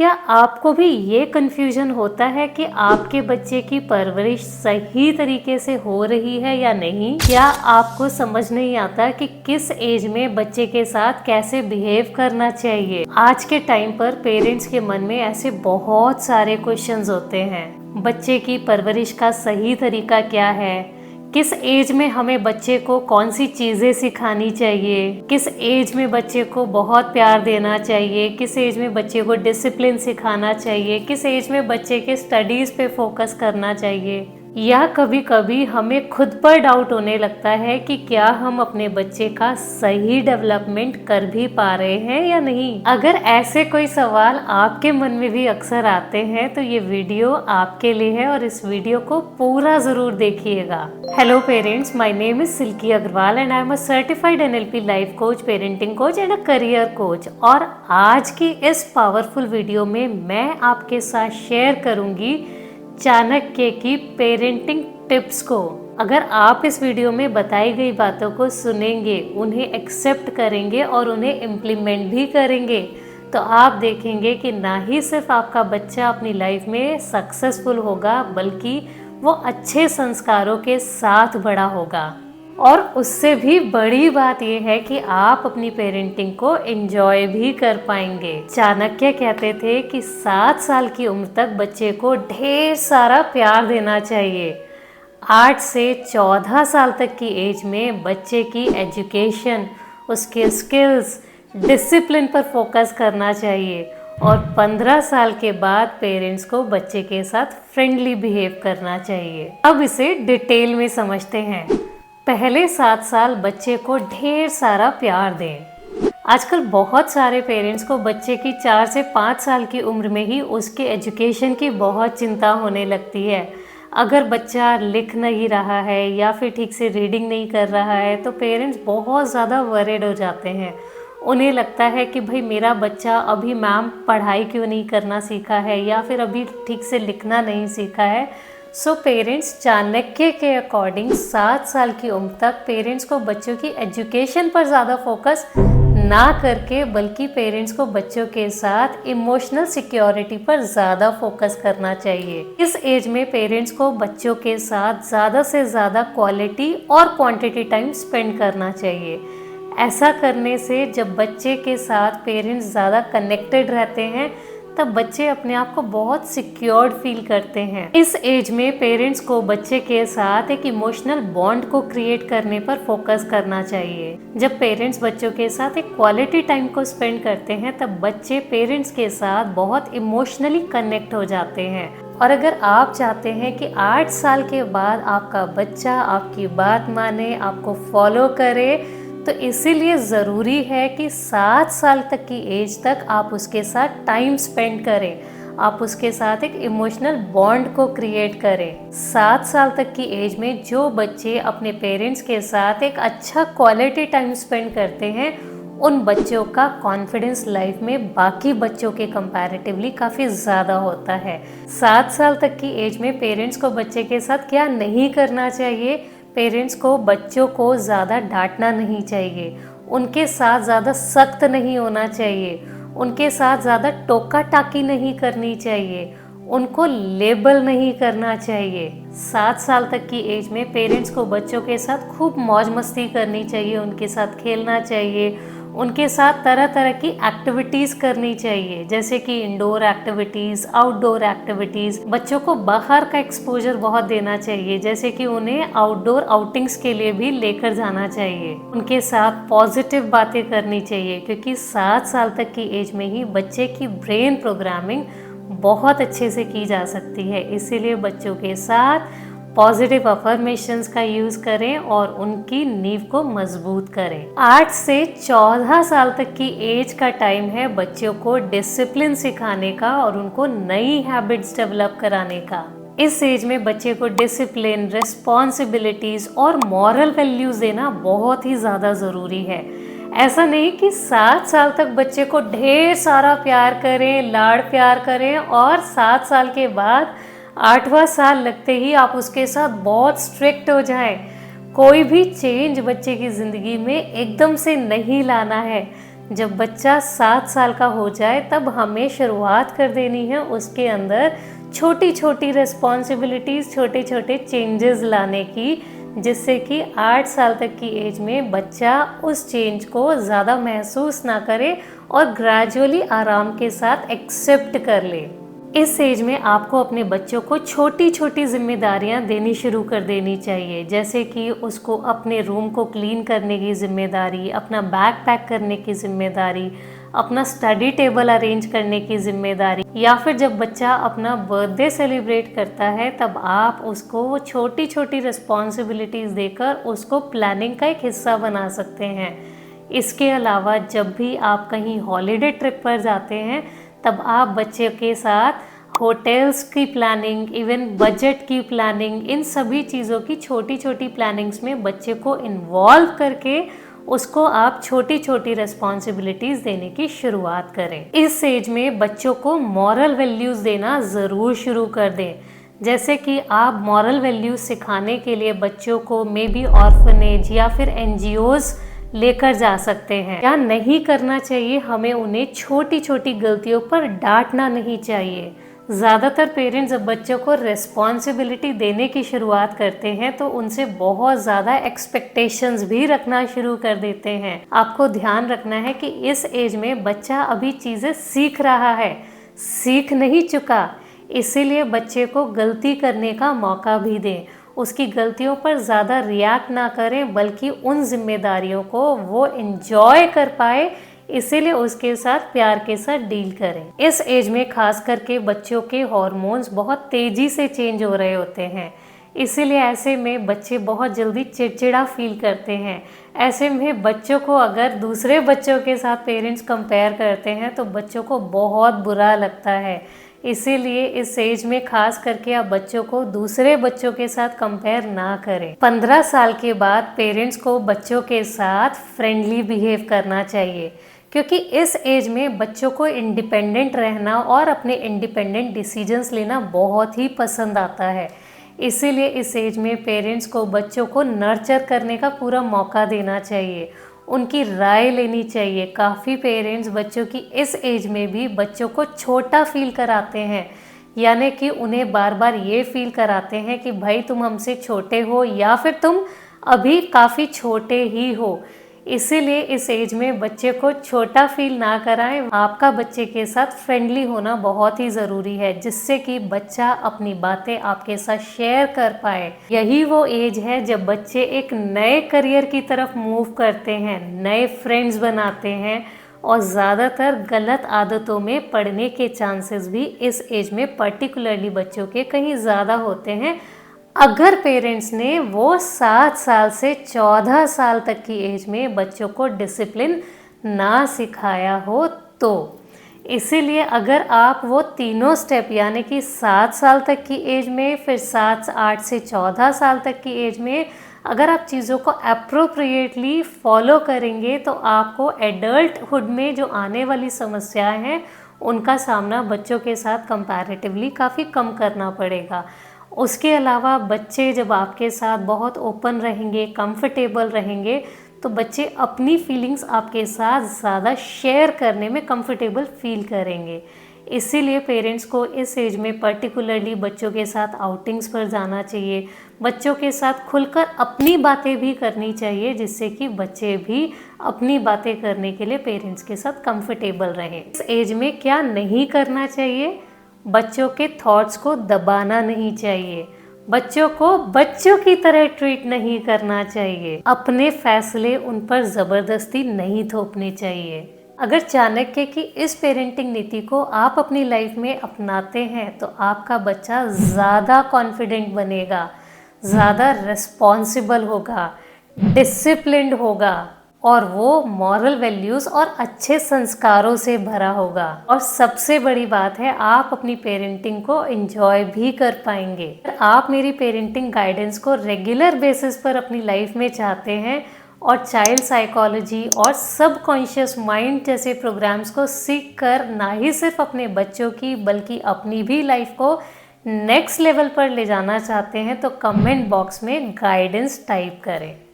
क्या आपको भी ये कन्फ्यूजन होता है कि आपके बच्चे की परवरिश सही तरीके से हो रही है या नहीं? क्या आपको समझ नहीं आता कि किस एज में बच्चे के साथ कैसे बिहेव करना चाहिए? आज के टाइम पर पेरेंट्स के मन में ऐसे बहुत सारे क्वेश्चंस होते हैं। बच्चे की परवरिश का सही तरीका क्या है? किस एज में हमें बच्चे को कौन सी चीज़ें सिखानी चाहिए, किस एज में बच्चे को बहुत प्यार देना चाहिए, किस एज में बच्चे को डिसिप्लिन सिखाना चाहिए, किस एज में बच्चे के स्टडीज़ पे फोकस करना चाहिए, या कभी कभी हमें खुद पर डाउट होने लगता है कि क्या हम अपने बच्चे का सही डेवलपमेंट कर भी पा रहे हैं या नहीं। अगर ऐसे कोई सवाल आपके मन में भी अक्सर आते हैं तो ये वीडियो आपके लिए है और इस वीडियो को पूरा जरूर देखिएगा। Hello parents, my name is Silky Agrawal and I am a certified NLP life coach, parenting coach and a career coach. और आज की इस पावरफुल वीडियो में मैं आपके साथ शेयर करूंगी चाणक्य की पेरेंटिंग टिप्स को। अगर आप इस वीडियो में बताई गई बातों को सुनेंगे, उन्हें एक्सेप्ट करेंगे और उन्हें इम्प्लीमेंट भी करेंगे तो आप देखेंगे कि ना ही सिर्फ आपका बच्चा अपनी लाइफ में सक्सेसफुल होगा बल्कि वो अच्छे संस्कारों के साथ बड़ा होगा। और उससे भी बड़ी बात यह है कि आप अपनी पेरेंटिंग को एंजॉय भी कर पाएंगे। चाणक्य कहते थे कि 7 साल की उम्र तक बच्चे को ढेर सारा प्यार देना चाहिए। 8 से 14 साल तक की एज में बच्चे की एजुकेशन, उसके स्किल्स, डिसिप्लिन पर फोकस करना चाहिए और 15 साल के बाद पेरेंट्स को बच्चे के साथ फ्रेंडली बिहेव करना चाहिए। अब इसे डिटेल में समझते हैं। पहले 7 साल बच्चे को ढेर सारा प्यार दें। आजकल बहुत सारे पेरेंट्स को बच्चे की 4 से 5 साल की उम्र में ही उसके एजुकेशन की बहुत चिंता होने लगती है। अगर बच्चा लिख नहीं रहा है या फिर ठीक से रीडिंग नहीं कर रहा है तो पेरेंट्स बहुत ज़्यादा वरीड हो जाते हैं। उन्हें लगता है कि भाई मेरा बच्चा अभी मैम पढ़ाई क्यों नहीं करना सीखा है या फिर अभी ठीक से लिखना नहीं सीखा है। सो पेरेंट्स चाणक्य के अकॉर्डिंग 7 साल की उम्र तक पेरेंट्स को बच्चों की एजुकेशन पर ज़्यादा फोकस ना करके बल्कि पेरेंट्स को बच्चों के साथ इमोशनल सिक्योरिटी पर ज़्यादा फोकस करना चाहिए। इस एज में पेरेंट्स को बच्चों के साथ ज़्यादा से ज़्यादा क्वालिटी और क्वांटिटी टाइम स्पेंड करना चाहिए। ऐसा करने से जब बच्चे के साथ पेरेंट्स ज़्यादा कनेक्टेड रहते हैं तब बच्चे अपने आप को बहुत सिक्योर्ड फील करते हैं। इस एज में पेरेंट्स को बच्चे के साथ एक इमोशनल बॉन्ड को क्रिएट करने पर फोकस करना चाहिए। जब पेरेंट्स बच्चों के साथ एक क्वालिटी टाइम को स्पेंड करते हैं तब बच्चे पेरेंट्स के साथ बहुत इमोशनली कनेक्ट हो जाते हैं। और अगर आप चाहते हैं कि 8 साल के बाद आपका बच्चा आपकी बात माने, आपको फॉलो करे, तो इसीलिए ज़रूरी है कि 7 साल तक की एज तक आप उसके साथ टाइम स्पेंड करें, आप उसके साथ एक इमोशनल बॉन्ड को क्रिएट करें। 7 साल तक की एज में जो बच्चे अपने पेरेंट्स के साथ एक अच्छा क्वालिटी टाइम स्पेंड करते हैं उन बच्चों का कॉन्फिडेंस लाइफ में बाकी बच्चों के कंपैरेटिवली काफ़ी ज़्यादा होता है। 7 साल तक की एज में पेरेंट्स को बच्चे के साथ क्या नहीं करना चाहिए? पेरेंट्स को बच्चों को ज़्यादा डांटना नहीं चाहिए, उनके साथ ज़्यादा सख्त नहीं होना चाहिए, उनके साथ ज़्यादा टोका टाकी नहीं करनी चाहिए, उनको लेबल नहीं करना चाहिए। 7 साल तक की एज में पेरेंट्स को बच्चों के साथ खूब मौज मस्ती करनी चाहिए, उनके साथ खेलना चाहिए, उनके साथ तरह तरह की एक्टिविटीज़ करनी चाहिए जैसे कि इंडोर एक्टिविटीज़, आउटडोर एक्टिविटीज़। बच्चों को बाहर का एक्सपोजर बहुत देना चाहिए जैसे कि उन्हें आउटडोर आउटिंग्स के लिए भी लेकर जाना चाहिए। उनके साथ पॉजिटिव बातें करनी चाहिए क्योंकि 7 साल तक की एज में ही बच्चे की ब्रेन प्रोग्रामिंग बहुत अच्छे से की जा सकती है। इसीलिए बच्चों के साथ पॉजिटिव अफर्मेशंस का यूज़ करें और उनकी नींव को मजबूत करें। 8 से 14 साल तक की एज का टाइम है बच्चों को डिसिप्लिन सिखाने का और उनको नई हैबिट्स डेवलप कराने का। इस एज में बच्चे को डिसिप्लिन, रिस्पॉन्सिबिलिटीज़ और मॉरल वैल्यूज़ देना बहुत ही ज़्यादा ज़रूरी है। ऐसा नहीं कि 7 साल तक बच्चे को ढेर सारा प्यार करें, लाड़ प्यार करें और 7 साल के बाद 8वां साल लगते ही आप उसके साथ बहुत स्ट्रिक्ट हो जाएं। कोई भी चेंज बच्चे की ज़िंदगी में एकदम से नहीं लाना है। जब बच्चा 7 साल का हो जाए तब हमें शुरुआत कर देनी है उसके अंदर छोटी छोटी रिस्पॉन्सिबिलिटीज़, छोटे छोटे चेंजेस लाने की, जिससे कि 8 साल तक की एज में बच्चा उस चेंज को ज़्यादा महसूस ना करे और ग्रेजुअली आराम के साथ एक्सेप्ट कर ले। इस एज में आपको अपने बच्चों को छोटी छोटी जिम्मेदारियां देनी शुरू कर देनी चाहिए, जैसे कि उसको अपने रूम को क्लीन करने की जिम्मेदारी, अपना बैग पैक करने की जिम्मेदारी, अपना स्टडी टेबल अरेंज करने की जिम्मेदारी, या फिर जब बच्चा अपना बर्थडे सेलिब्रेट करता है तब आप उसको वो छोटी छोटी रिस्पॉन्सिबिलिटीज़ देकर उसको प्लानिंग का एक हिस्सा बना सकते हैं। इसके अलावा जब भी आप कहीं हॉलीडे ट्रिप पर जाते हैं तब आप बच्चे के साथ होटल्स की प्लानिंग, इवन बजट की प्लानिंग, इन सभी चीज़ों की छोटी छोटी प्लानिंग्स में बच्चे को इन्वॉल्व करके उसको आप छोटी छोटी रिस्पॉन्सिबिलिटीज़ देने की शुरुआत करें। इस एज में बच्चों को मॉरल वैल्यूज़ देना ज़रूर शुरू कर दें, जैसे कि आप मॉरल वैल्यूज़ सिखाने के लिए बच्चों को मे बी ऑर्फनेज या फिर एनजीओज़ लेकर जा सकते हैं। क्या नहीं करना चाहिए, हमें उन्हें छोटी छोटी गलतियों पर डांटना नहीं चाहिए। ज़्यादातर पेरेंट्स जब बच्चों को रिस्पॉन्सिबिलिटी देने की शुरुआत करते हैं तो उनसे बहुत ज़्यादा एक्सपेक्टेशंस भी रखना शुरू कर देते हैं। आपको ध्यान रखना है कि इस एज में बच्चा अभी चीज़ें सीख रहा है, सीख नहीं चुका, इसीलिए बच्चे को गलती करने का मौका भी दें। उसकी गलतियों पर ज़्यादा रिएक्ट ना करें, बल्कि उन जिम्मेदारियों को वो एंजॉय कर पाए, इसीलिए उसके साथ प्यार के साथ डील करें। इस एज में खास करके बच्चों के हार्मोन्स बहुत तेज़ी से चेंज हो रहे होते हैं, इसीलिए ऐसे में बच्चे बहुत जल्दी चिड़चिड़ा फील करते हैं। ऐसे में बच्चों को अगर दूसरे बच्चों के साथ पेरेंट्स कंपेयर करते हैं तो बच्चों को बहुत बुरा लगता है। इसीलिए इस एज में खास करके आप बच्चों को दूसरे बच्चों के साथ कंपेयर ना करें। 15 साल के बाद पेरेंट्स को बच्चों के साथ फ्रेंडली बिहेव करना चाहिए, क्योंकि इस एज में बच्चों को इंडिपेंडेंट रहना और अपने इंडिपेंडेंट डिसीजंस लेना बहुत ही पसंद आता है। इसीलिए इस एज में पेरेंट्स को बच्चों को नर्चर करने का पूरा मौका देना चाहिए, उनकी राय लेनी चाहिए। काफ़ी पेरेंट्स बच्चों की इस एज में भी बच्चों को छोटा फील कराते हैं, यानी कि उन्हें बार बार ये फील कराते हैं कि भाई तुम हमसे छोटे हो या फिर तुम अभी काफ़ी छोटे ही हो। इसीलिए इस एज में बच्चे को छोटा फील ना कराएं। आपका बच्चे के साथ फ्रेंडली होना बहुत ही ज़रूरी है, जिससे कि बच्चा अपनी बातें आपके साथ शेयर कर पाए। यही वो एज है जब बच्चे एक नए करियर की तरफ मूव करते हैं, नए फ्रेंड्स बनाते हैं और ज़्यादातर गलत आदतों में पड़ने के चांसेस भी इस एज में पर्टिकुलरली बच्चों के कहीं ज़्यादा होते हैं, अगर पेरेंट्स ने वो 7 साल से 14 साल तक की एज में बच्चों को डिसिप्लिन ना सिखाया हो तो। इसीलिए अगर आप वो तीनों स्टेप यानी कि 7 साल तक की एज में, फिर 8 से 14 साल तक की एज में अगर आप चीज़ों को अप्रोप्रिएटली फॉलो करेंगे तो आपको एडल्टहुड में जो आने वाली समस्याएं हैं उनका सामना बच्चों के साथ कंपैरेटिवली काफ़ी कम करना पड़ेगा। उसके अलावा बच्चे जब आपके साथ बहुत ओपन रहेंगे, कंफर्टेबल रहेंगे, तो बच्चे अपनी फीलिंग्स आपके साथ ज़्यादा शेयर करने में कंफर्टेबल फील करेंगे। इसीलिए पेरेंट्स को इस एज में पर्टिकुलरली बच्चों के साथ आउटिंग्स पर जाना चाहिए, बच्चों के साथ खुलकर अपनी बातें भी करनी चाहिए, जिससे कि बच्चे भी अपनी बातें करने के लिए पेरेंट्स के साथ कंफर्टेबल रहें। इस एज में क्या नहीं करना चाहिए? बच्चों के थॉट्स को दबाना नहीं चाहिए, बच्चों को बच्चों की तरह ट्रीट नहीं करना चाहिए, अपने फैसले उन पर ज़बरदस्ती नहीं थोपने चाहिए। अगर चाणक्य की इस पेरेंटिंग नीति को आप अपनी लाइफ में अपनाते हैं तो आपका बच्चा ज़्यादा कॉन्फिडेंट बनेगा, ज़्यादा रिस्पॉन्सिबल होगा, डिसिप्लिन्ड होगा और वो मॉरल वैल्यूज़ और अच्छे संस्कारों से भरा होगा। और सबसे बड़ी बात है, आप अपनी पेरेंटिंग को एंजॉय भी कर पाएंगे। आप मेरी पेरेंटिंग गाइडेंस को रेगुलर बेसिस पर अपनी लाइफ में चाहते हैं और चाइल्ड साइकोलॉजी और सबकॉन्शियस माइंड जैसे प्रोग्राम्स को सीख कर ना ही सिर्फ अपने बच्चों की बल्कि अपनी भी लाइफ को नेक्स्ट लेवल पर ले जाना चाहते हैं तो कमेंट बॉक्स में गाइडेंस टाइप करें।